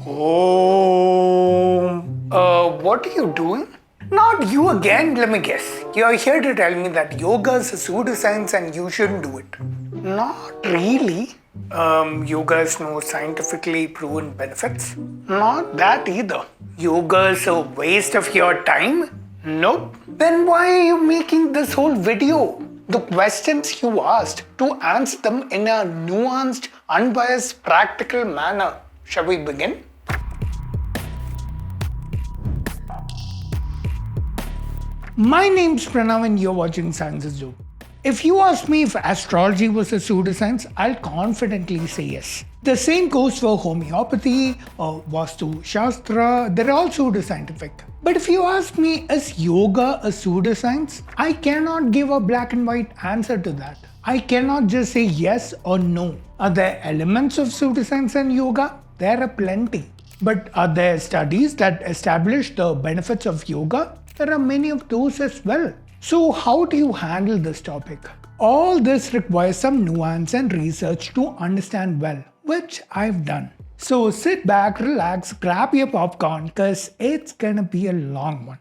Oh, what are you doing? Not you again, let me guess. You're here to tell me that yoga is a pseudoscience and you shouldn't do it. Not really. Yoga has no scientifically proven benefits. Not that either. Yoga is a waste of your time? Nope. Then why are you making this whole video? The questions you asked, to answer them in a nuanced, unbiased, practical manner. Shall we begin? My name's Pranav and you're watching Scienceisdope. If you ask me if astrology was a pseudoscience, I'll confidently say yes. The same goes for homeopathy or Vastu Shastra, they're all pseudoscientific. But if you ask me, is yoga a pseudoscience? I cannot give a black and white answer to that. I cannot just say yes or no. Are there elements of pseudoscience in yoga? There are plenty. But are there studies that establish the benefits of yoga? There are many of those as well. So how do you handle this topic? All this requires some nuance and research to understand well, which I've done. So sit back, relax, grab your popcorn, cause it's gonna be a long one.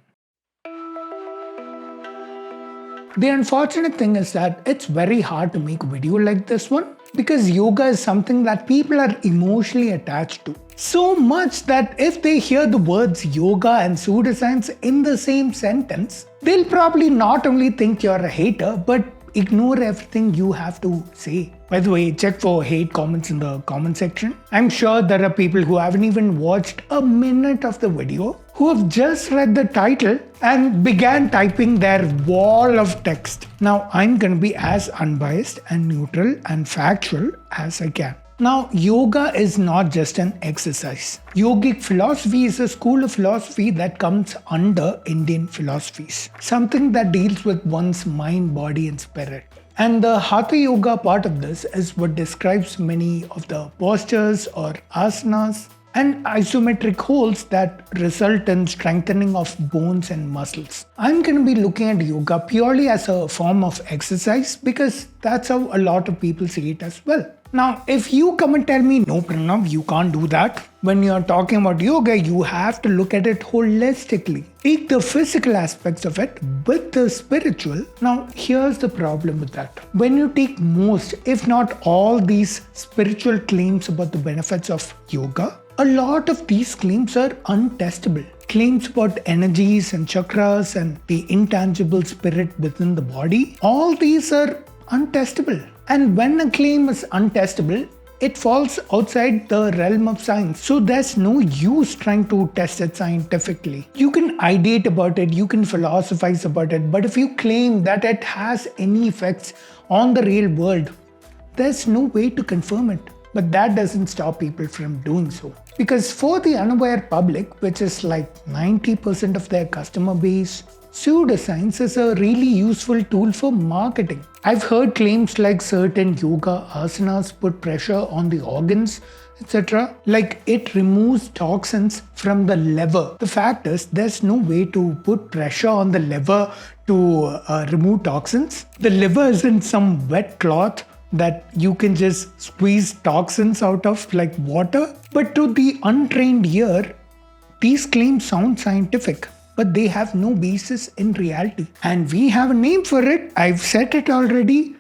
The unfortunate thing is that it's very hard to make a video like this one because yoga is something that people are emotionally attached to. So much that if they hear the words yoga and pseudoscience in the same sentence, they'll probably not only think you're a hater, but ignore everything you have to say. By the way, check for hate comments in the comment section. I'm sure there are people who haven't even watched a minute of the video, who have just read the title and began typing their wall of text. Now, I'm going to be as unbiased and neutral and factual as I can. Now, yoga is not just an exercise. Yogic philosophy is a school of philosophy that comes under Indian philosophies. Something that deals with one's mind, body and spirit. And the Hatha Yoga part of this is what describes many of the postures or asanas and isometric holds that result in strengthening of bones and muscles. I'm going to be looking at yoga purely as a form of exercise because that's how a lot of people see it as well. Now, if you come and tell me, no Pranav, you can't do that. When you're talking about yoga, you have to look at it holistically. Take the physical aspects of it with the spiritual. Now, here's the problem with that. When you take most, if not all these spiritual claims about the benefits of yoga, a lot of these claims are untestable. Claims about energies and chakras and the intangible spirit within the body, all these are untestable. And when a claim is untestable, it falls outside the realm of science. So there's no use trying to test it scientifically. You can ideate about it, you can philosophize about it, but if you claim that it has any effects on the real world, there's no way to confirm it. But that doesn't stop people from doing so. Because for the unaware public, which is like 90% of their customer base, pseudoscience is a really useful tool for marketing. I've heard claims like certain yoga asanas put pressure on the organs, etc. Like it removes toxins from the liver. The fact is, there's no way to put pressure on the liver to remove toxins. The liver isn't some wet cloth that you can just squeeze toxins out of like water. But to the untrained ear, these claims sound scientific, but they have no basis in reality. And we have a name for it. I've said it already.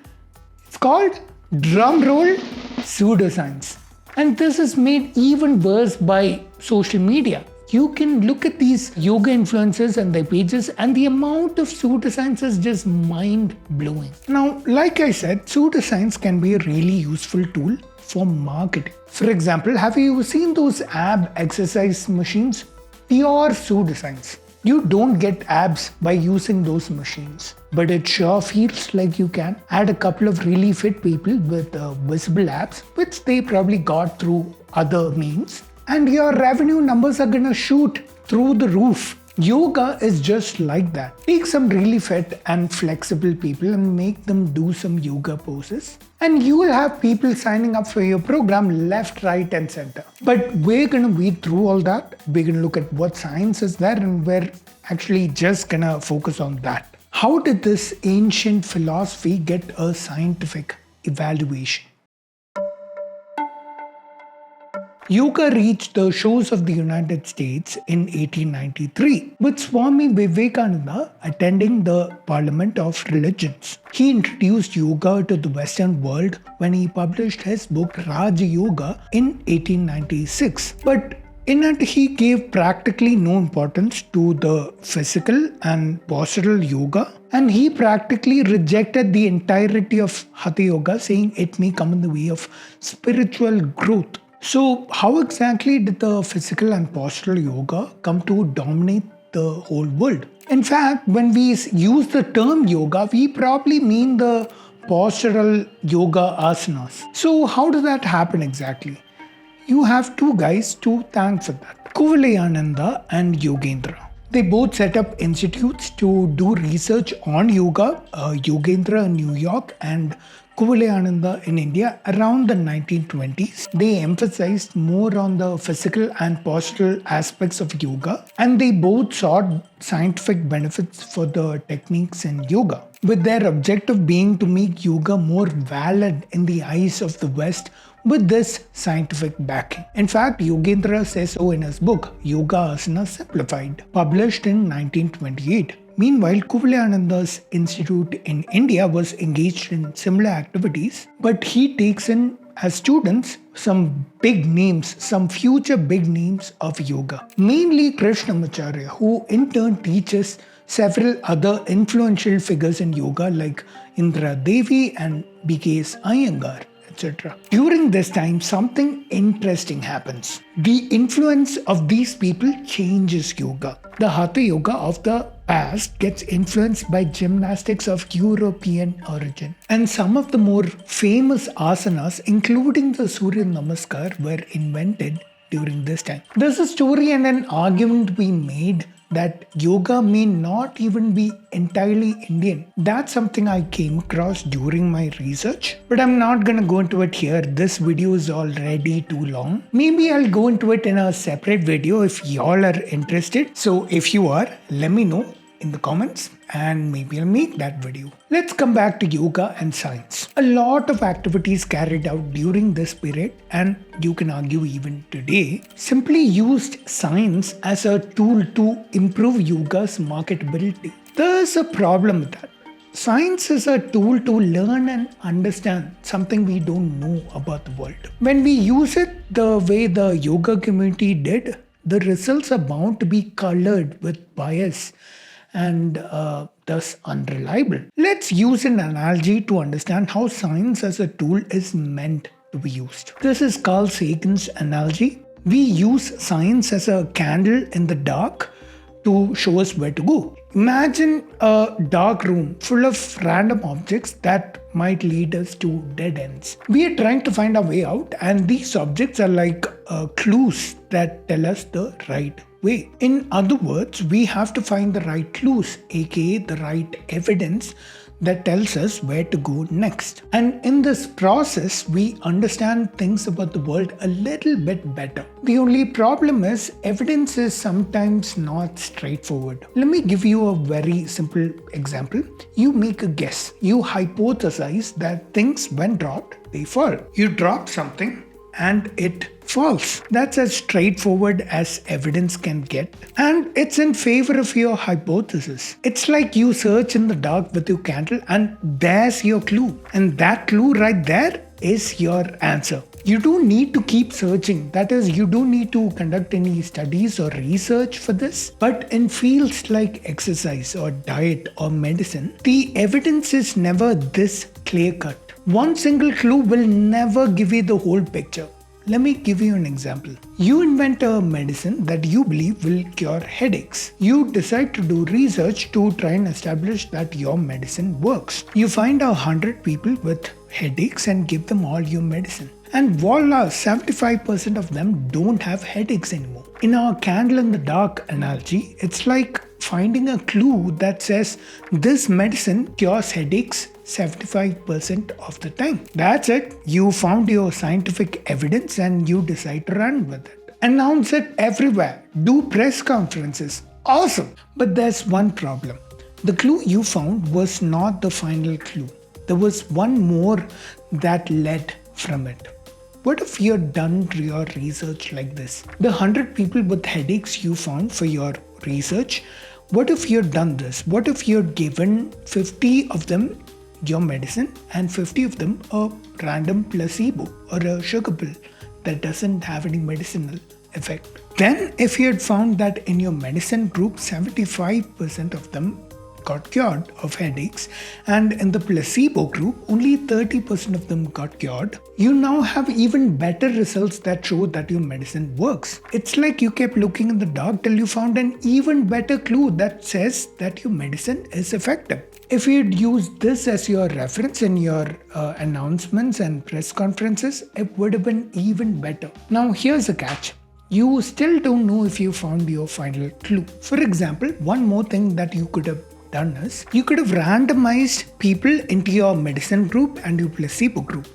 It's called, drumroll, pseudoscience. And this is made even worse by social media. You can look at these yoga influencers and their pages, and the amount of pseudoscience is just mind-blowing. Now, like I said, pseudoscience can be a really useful tool for marketing. For example, have you seen those ab exercise machines? Pure pseudoscience. You don't get abs by using those machines, but it sure feels like you can. Add a couple of really fit people with visible abs, which they probably got through other means, and your revenue numbers are gonna shoot through the roof. Yoga is just like that. Take some really fit and flexible people and make them do some yoga poses, and you will have people signing up for your program left, right, and center. But we're gonna weed through all that. We're gonna look at what science is there, and we're actually just gonna focus on that. How did this ancient philosophy get a scientific evaluation? Yoga reached the shores of the United States in 1893, with Swami Vivekananda attending the Parliament of Religions. He introduced yoga to the Western world when he published his book Raja Yoga in 1896. But in it, he gave practically no importance to the physical and postural yoga, and he practically rejected the entirety of Hatha Yoga, saying it may come in the way of spiritual growth. So, how exactly did the physical and postural yoga come to dominate the whole world? In fact, when we use the term yoga, we probably mean the postural yoga asanas. So, how does that happen exactly? You have two guys to thank for that, Kuvalayananda and Yogendra. They both set up institutes to do research on yoga, Yogendra in New York and Kuvalayananda in India around the 1920s. They emphasized more on the physical and postural aspects of yoga, and they both sought scientific benefits for the techniques in yoga, with their objective being to make yoga more valid in the eyes of the West with this scientific backing. In fact, Yogendra says so in his book Yoga Asana Simplified, published in 1928. Meanwhile, Kuvalayananda's institute in India was engaged in similar activities, but he takes in as students some big names, some future big names of yoga, mainly Krishnamacharya, who in turn teaches several other influential figures in yoga like Indra Devi and B.K.S. Iyengar, etc. During this time, something interesting happens. The influence of these people changes yoga. The Hatha Yoga of the past gets influenced by gymnastics of European origin. And some of the more famous asanas, including the Surya Namaskar, were invented during this time. There's a story and an argument to be made that yoga may not even be entirely Indian. That's something I came across during my research, but I'm not gonna go into it here. This video is already too long. Maybe I'll go into it in a separate video if y'all are interested. So if you are, let me know in the comments and maybe I'll make that video. Let's come back to yoga and science. A lot of activities carried out during this period, and you can argue even today, simply used science as a tool to improve yoga's marketability. There's a problem with that. Science is a tool to learn and understand something we don't know about the world. When we use it the way the yoga community did, the results are bound to be colored with bias and thus unreliable. Let's use an analogy to understand how science as a tool is meant to be used. This is Carl Sagan's analogy. We use science as a candle in the dark to show us where to go. Imagine a dark room full of random objects that might lead us to dead ends. We are trying to find our way out, and these objects are like clues that tell us the right way. In other words, we have to find the right clues, aka the right evidence that tells us where to go next. And in this process, we understand things about the world a little bit better. The only problem is evidence is sometimes not straightforward. Let me give you a very simple example. You make a guess. You hypothesize that things when dropped, they fall. You drop something and it false. That's as straightforward as evidence can get, and it's in favor of your hypothesis. It's like you search in the dark with your candle and there's your clue, and that clue right there is your answer. You don't need to keep searching. That is, you don't need to conduct any studies or research for this. But in fields like exercise or diet or medicine, the evidence is never this clear-cut. One single clue will never give you the whole picture. Let me give you an example. You invent a medicine that you believe will cure headaches. You decide to do research to try and establish that your medicine works. You find 100 people with headaches and give them all your medicine. And voila, 75% of them don't have headaches anymore. In our candle in the dark analogy, it's like finding a clue that says this medicine cures headaches 75% of the time. That's it. You found your scientific evidence and you decide to run with it. Announce it everywhere. Do press conferences. Awesome. But there's one problem. The clue you found was not the final clue. There was one more that led from it. what if you had done your research like this? The 100 people with headaches you found for your research, what if you had done this? What if you had given 50 of them your medicine and 50 of them a random placebo or a sugar pill that doesn't have any medicinal effect? Then if you had found that in your medicine group 75% of them got cured of headaches and in the placebo group only 30% of them got cured, you now have even better results that show that your medicine works. It's like you kept looking in the dark till you found an even better clue that says that your medicine is effective. If you'd used this as your reference in your announcements and press conferences, it would have been even better. Now here's the catch. You still don't know if you found your final clue. For example, one more thing that you could have done is, you could have randomized people into your medicine group and your placebo group.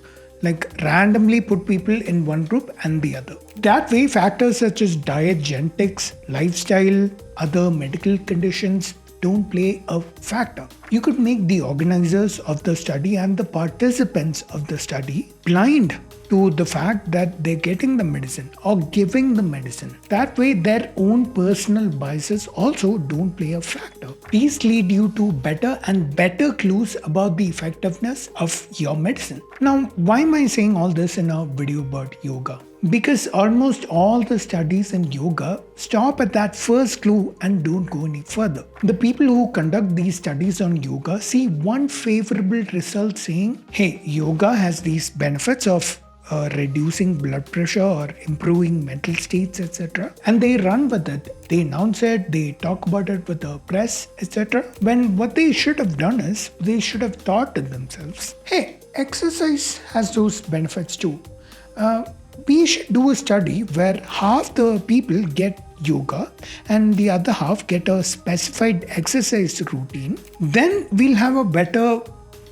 Like randomly put people in one group and the other. That way, factors such as diet, genetics, lifestyle, other medical conditions don't play a factor. You could make the organizers of the study and the participants of the study blind to the fact that they're getting the medicine or giving the medicine. That way, their own personal biases also don't play a factor. These lead you to better and better clues about the effectiveness of your medicine. Now, why am I saying all this in a video about yoga? Because almost all the studies in yoga stop at that first clue and don't go any further. The people who conduct these studies on yoga see one favorable result saying, hey, yoga has these benefits of reducing blood pressure or improving mental states, etc. And they run with it. They announce it, they talk about it with the press, etc. When what they should have done is, they should have thought to themselves, hey, exercise has those benefits too. We should do a study where half the people get yoga and the other half get a specified exercise routine. Then we'll have a better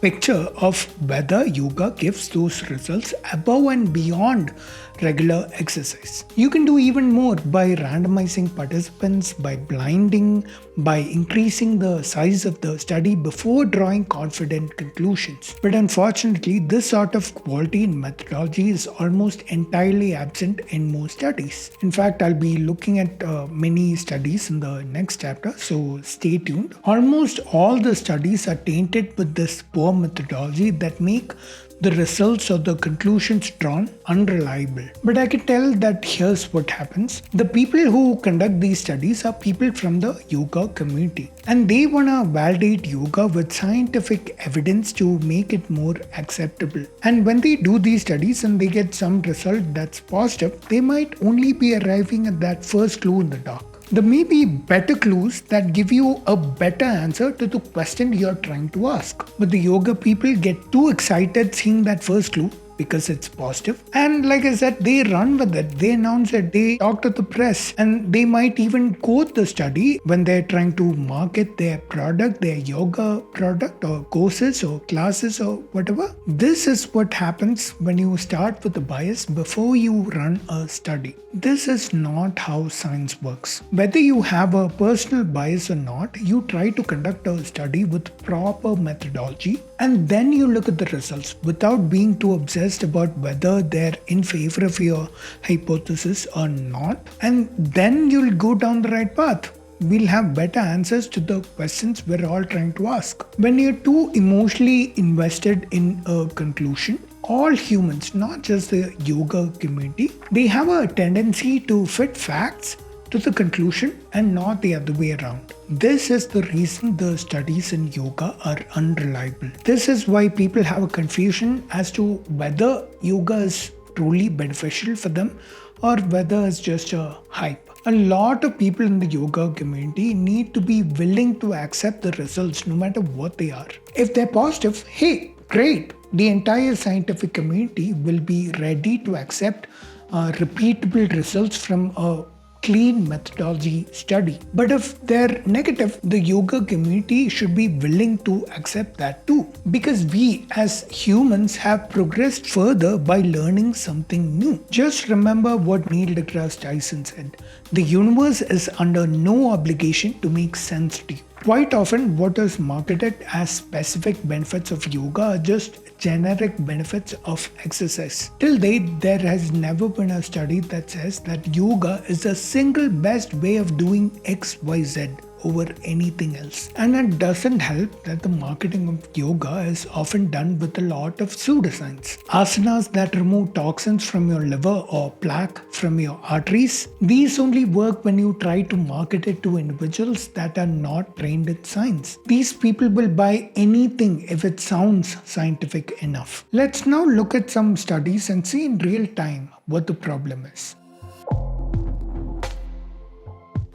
picture of whether yoga gives those results above and beyond regular exercise. You can do even more by randomizing participants, by blinding, by increasing the size of the study before drawing confident conclusions. But unfortunately, this sort of quality in methodology is almost entirely absent in most studies. In fact, I'll be looking at many studies in the next chapter, so stay tuned. Almost all the studies are tainted with this poor methodology that make the results or the conclusions drawn unreliable. But I can tell that here's what happens. The people who conduct these studies are people from the yoga community, and they want to validate yoga with scientific evidence to make it more acceptable. And when they do these studies and they get some result that's positive, they might only be arriving at that first clue in the dark. There may be better clues that give you a better answer to the question you're trying to ask. But the yoga people get too excited seeing that first clue because it's positive. And like I said, they run with it. They announce it. They talk to the press. And they might even quote the study when they're trying to market their product, their yoga product or courses or classes or whatever. This is what happens when you start with a bias before you run a study. This is not how science works. Whether you have a personal bias or not, you try to conduct a study with proper methodology and then you look at the results without being too obsessed about whether they're in favor of your hypothesis or not. And then you'll go down the right path. We'll have better answers to the questions we're all trying to ask. When you're too emotionally invested in a conclusion, all humans, not just the yoga community, they have a tendency to fit facts to the conclusion and not the other way around. This is the reason the studies in yoga are unreliable. This is why people have a confusion as to whether yoga is truly beneficial for them or whether it's just a hype. A lot of people in the yoga community need to be willing to accept the results no matter what they are. If they're positive, hey, great. The entire scientific community will be ready to accept repeatable results from a clean methodology study. But if they're negative, the yoga community should be willing to accept that too. Because we as humans have progressed further by learning something new. Just remember what Neil deGrasse Tyson said. The universe is under no obligation to make sense to you. Quite often, what is marketed as specific benefits of yoga are just generic benefits of exercise. Till date, there has never been a study that says that yoga is the single best way of doing XYZ over anything else. And it doesn't help that the marketing of yoga is often done with a lot of pseudoscience. Asanas that remove toxins from your liver or plaque from your arteries, these only work when you try to market it to individuals that are not trained in science. These people will buy anything if it sounds scientific enough. Let's now look at some studies and see in real time what the problem is.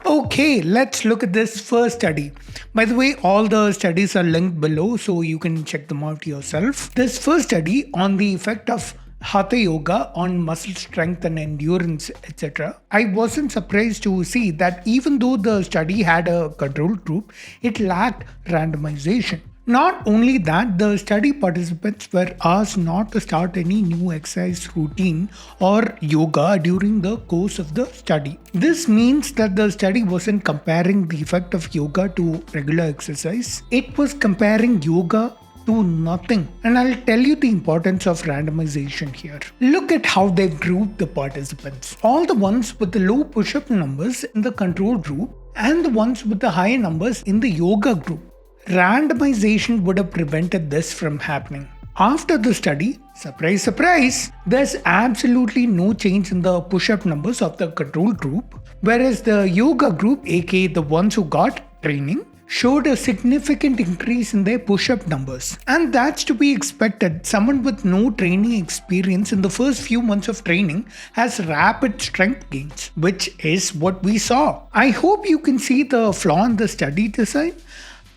Okay, let's look at this first study. By the way, all the studies are linked below so you can check them out yourself. This first study on the effect of Hatha Yoga on muscle strength and endurance, etc. I wasn't surprised to see that even though the study had a control group, it lacked randomization. Not only that, the study participants were asked not to start any new exercise routine or yoga during the course of the study. This means that the study wasn't comparing the effect of yoga to regular exercise. It was comparing yoga to nothing. And I'll tell you the importance of randomization here. Look at how they've grouped the participants. All the ones with the low push-up numbers in the control group and the ones with the high numbers in the yoga group. Randomization would have prevented this from happening. After the study, surprise, surprise, there's absolutely no change in the push-up numbers of the control group, whereas the yoga group, aka the ones who got training, showed a significant increase in their push-up numbers. And that's to be expected. Someone with no training experience in the first few months of training has rapid strength gains, which is what we saw. I hope you can see the flaw in the study design.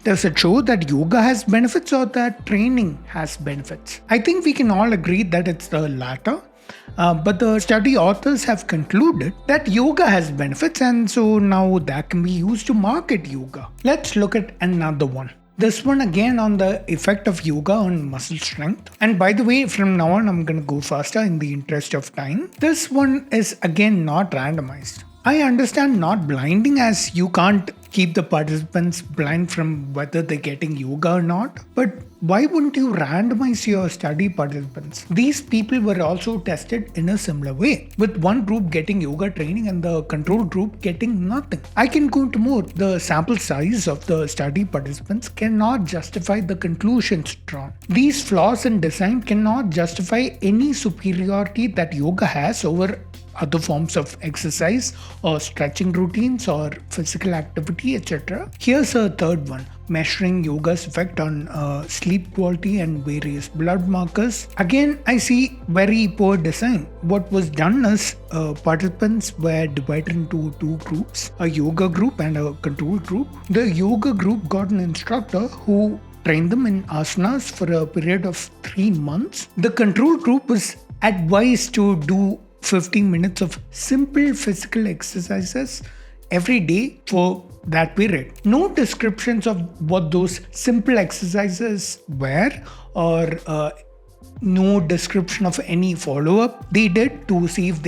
Does it show that yoga has benefits or that training has benefits? I think we can all agree that it's the latter. But the study authors have concluded that yoga has benefits, and so now that can be used to market yoga. Let's look at another one. This one again on the effect of yoga on muscle strength. And by the way, from now on I'm going to go faster in the interest of time. This one is again not randomized. I understand not blinding, as you can't keep the participants blind from whether they're getting yoga or not. But why wouldn't you randomize your study participants? These people were also tested in a similar way, with one group getting yoga training and the control group getting nothing. I can go into more. The sample size of the study participants cannot justify the conclusions drawn. These flaws in design cannot justify any superiority that yoga has over other forms of exercise or stretching routines or physical activity, etc. Here's a third one, measuring yoga's effect on sleep quality and various blood markers. Again, I see very poor design. What was done is participants were divided into two groups, a yoga group and a control group. The yoga group got an instructor who trained them in asanas for a period of 3 months. The control group was advised to do 15 minutes of simple physical exercises every day for that period. No descriptions of what those simple exercises were or no description of any follow-up they did to see if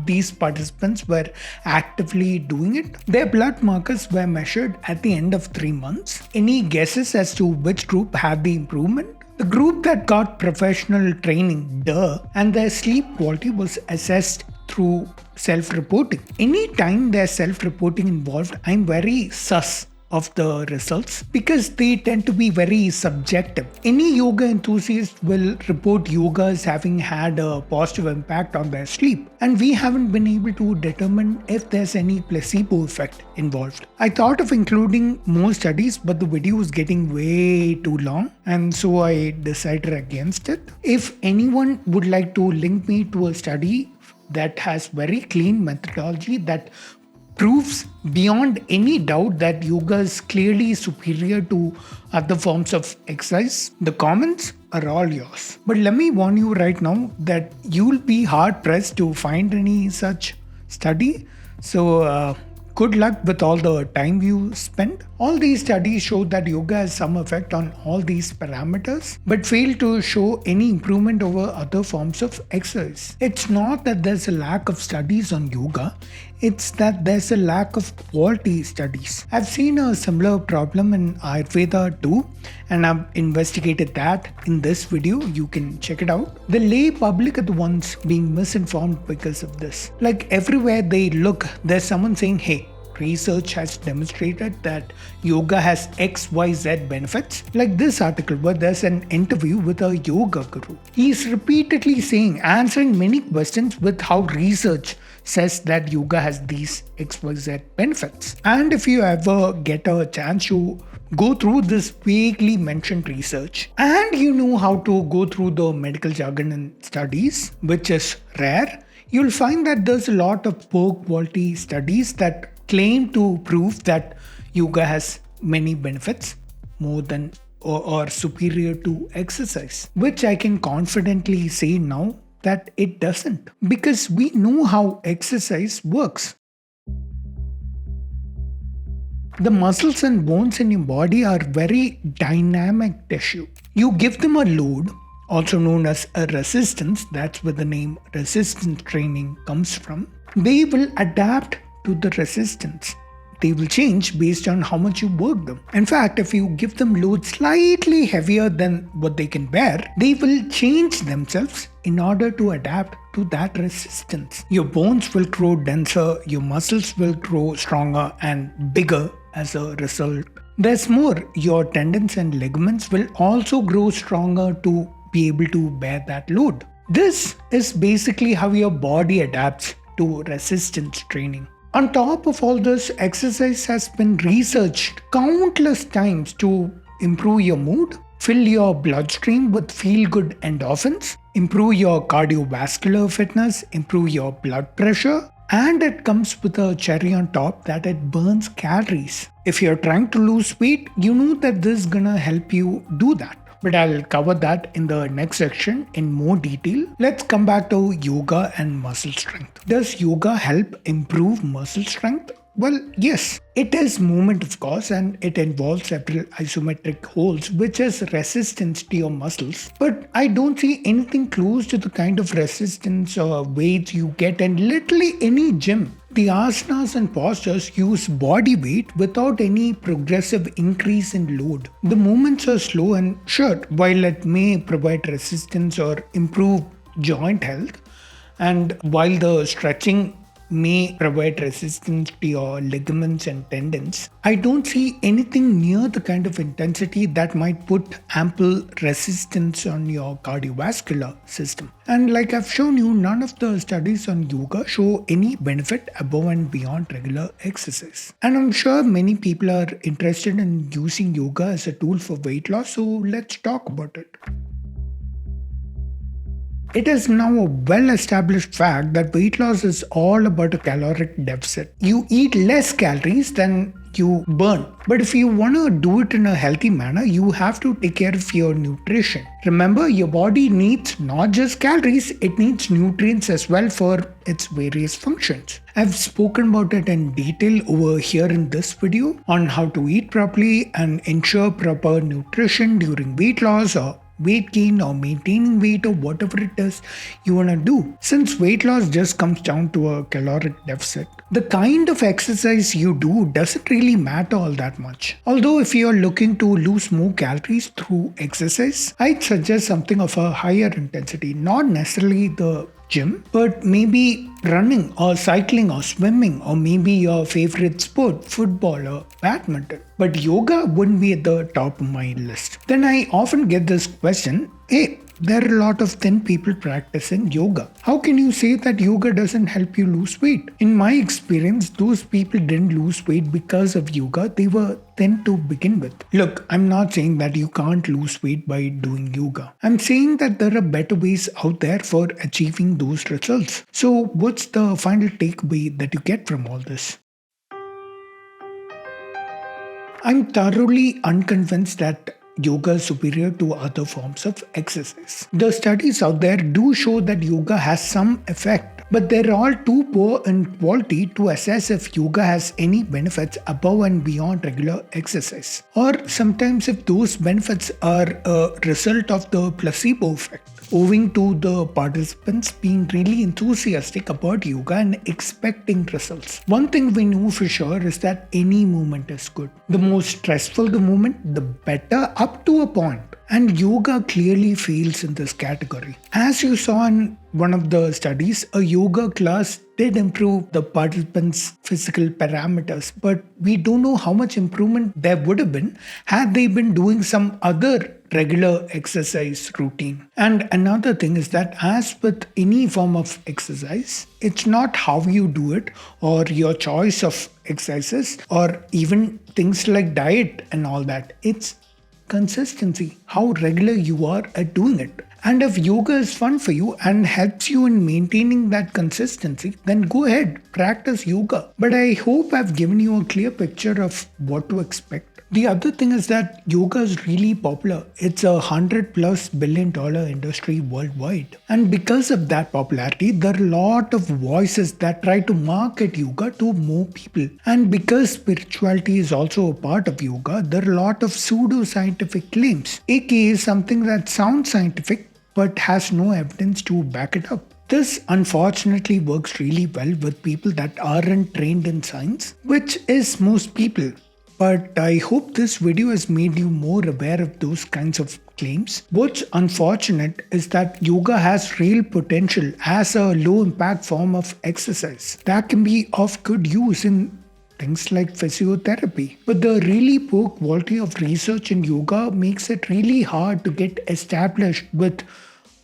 these participants were actively doing it. Their blood markers were measured at the end of 3 months. Any guesses as to which group had the improvement? The group that got professional training, and their sleep quality was assessed through self-reporting. Anytime there's self-reporting involved, I'm very sus of the results because they tend to be very subjective. Any yoga enthusiast will report yoga as having had a positive impact on their sleep, and we haven't been able to determine if there's any placebo effect involved. I thought of including more studies, but the video was getting way too long, and so I decided against it. If anyone would like to link me to a study that has very clean methodology that proves beyond any doubt that yoga is clearly superior to other forms of exercise, the comments are all yours. But let me warn you right now that you'll be hard pressed to find any such study. So good luck with all the time you spend. All these studies show that yoga has some effect on all these parameters, but fail to show any improvement over other forms of exercise. It's not that there's a lack of studies on yoga. It's that there's a lack of quality studies. I've seen a similar problem in Ayurveda too, and I've investigated that in this video. You can check it out. The lay public are the ones being misinformed because of this. Like everywhere they look, there's someone saying, hey, research has demonstrated that yoga has XYZ benefits. Like this article where there's an interview with a yoga guru. He's repeatedly answering many questions with how research says that yoga has these XYZ benefits. And if you ever get a chance to go through this vaguely mentioned research and you know how to go through the medical jargon and studies, which is rare, you'll find that there's a lot of poor quality studies that claim to prove that yoga has many benefits more than or superior to exercise, which I can confidently say now that it doesn't, because we know how exercise works. The muscles and bones in your body are very dynamic tissue. You give them a load, also known as a resistance, that's where the name resistance training comes from. They will adapt to the resistance. They will change based on how much you work them. In fact, if you give them load slightly heavier than what they can bear, they will change themselves in order to adapt to that resistance. Your bones will grow denser, your muscles will grow stronger and bigger as a result. There's more, your tendons and ligaments will also grow stronger to be able to bear that load. This is basically how your body adapts to resistance training. On top of all this, exercise has been researched countless times to improve your mood, fill your bloodstream with feel-good endorphins, improve your cardiovascular fitness, improve your blood pressure, and it comes with a cherry on top that it burns calories. If you're trying to lose weight, you know that this is gonna help you do that. But I'll cover that in the next section in more detail. Let's come back to yoga and muscle strength. Does yoga help improve muscle strength? Well, yes, it is movement of course, and it involves several isometric holds, which is resistance to your muscles. But I don't see anything close to the kind of resistance or weights you get in literally any gym. The asanas and postures use body weight without any progressive increase in load. The movements are slow and sure, while it may provide resistance or improve joint health, and while the stretching may provide resistance to your ligaments and tendons, I don't see anything near the kind of intensity that might put ample resistance on your cardiovascular system. And like I've shown you, none of the studies on yoga show any benefit above and beyond regular exercise. And I'm sure many people are interested in using yoga as a tool for weight loss, so let's talk about it. It is now a well-established fact that weight loss is all about a caloric deficit. You eat less calories than you burn. But if you want to do it in a healthy manner, you have to take care of your nutrition. Remember, your body needs not just calories, it needs nutrients as well for its various functions. I've spoken about it in detail over here in this video on how to eat properly and ensure proper nutrition during weight loss or weight gain or maintaining weight or whatever it is you want to do. Since weight loss just comes down to a caloric deficit, the kind of exercise you do doesn't really matter all that much. Although if you're looking to lose more calories through exercise, I'd suggest something of a higher intensity, not necessarily the gym, but maybe running or cycling or swimming, or maybe your favorite sport, football or badminton. But yoga wouldn't be at the top of my list. Then I often get this question, hey, there are a lot of thin people practicing yoga. How can you say that yoga doesn't help you lose weight? In my experience, those people didn't lose weight because of yoga. They were thin to begin with. Look, I'm not saying that you can't lose weight by doing yoga. I'm saying that there are better ways out there for achieving those results. So what's the final takeaway that you get from all this? I'm thoroughly unconvinced that yoga is superior to other forms of exercise. The studies out there do show that yoga has some effect, but they're all too poor in quality to assess if yoga has any benefits above and beyond regular exercise, or sometimes if those benefits are a result of the placebo effect. owing to the participants being really enthusiastic about yoga and expecting results. One thing we know for sure is that any movement is good. The more stressful the movement, the better, up to a point. And yoga clearly fails in this category. As you saw in one of the studies, a yoga class did improve the participants' physical parameters, but we don't know how much improvement there would have been had they been doing some other regular exercise routine. And another thing is that, as with any form of exercise, it's not how you do it or your choice of exercises or even things like diet and all that. It's consistency, how regular you are at doing it. And if yoga is fun for you and helps you in maintaining that consistency, then go ahead, practice yoga. But I hope I've given you a clear picture of what to expect. The other thing is that yoga is really popular. It's a $100+ billion industry worldwide. And because of that popularity, there are a lot of voices that try to market yoga to more people. And because spirituality is also a part of yoga, there are a lot of pseudoscientific claims, aka something that sounds scientific but has no evidence to back it up. This unfortunately works really well with people that aren't trained in science, which is most people. But I hope this video has made you more aware of those kinds of claims. What's unfortunate is that yoga has real potential as a low impact form of exercise that can be of good use in things like physiotherapy. But the really poor quality of research in yoga makes it really hard to get established with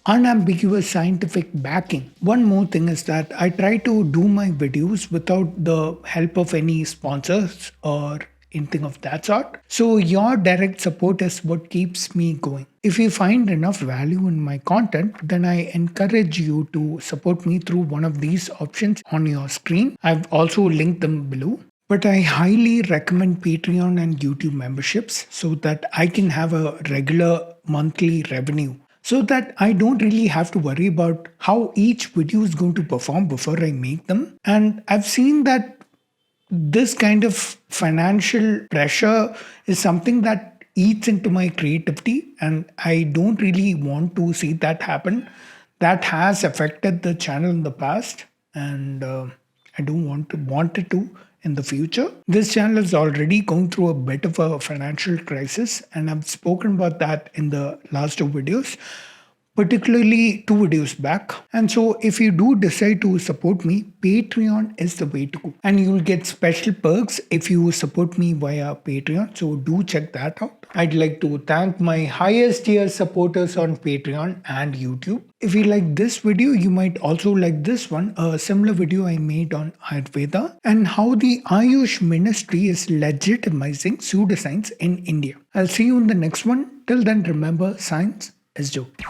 unambiguous scientific backing. One more thing is that I try to do my videos without the help of any sponsors or anything of that sort. So your direct support is what keeps me going. If you find enough value in my content, then I encourage you to support me through one of these options on your screen. I've also linked them below. But I highly recommend Patreon and YouTube memberships so that I can have a regular monthly revenue, so that I don't really have to worry about how each video is going to perform before I make them. And I've seen that this kind of financial pressure is something that eats into my creativity, and I don't really want to see that happen. That has affected the channel in the past, and I don't want it to in the future. This channel is already going through a bit of a financial crisis, and I've spoken about that in the last two videos, particularly 2 videos back. And so if you do decide to support me, Patreon is the way to go. And you'll get special perks if you support me via Patreon. So do check that out. I'd like to thank my highest tier supporters on Patreon and YouTube. If you like this video, you might also like this one, a similar video I made on Ayurveda and how the Ayush ministry is legitimizing pseudoscience in India. I'll see you in the next one. Till then, remember, science is dope.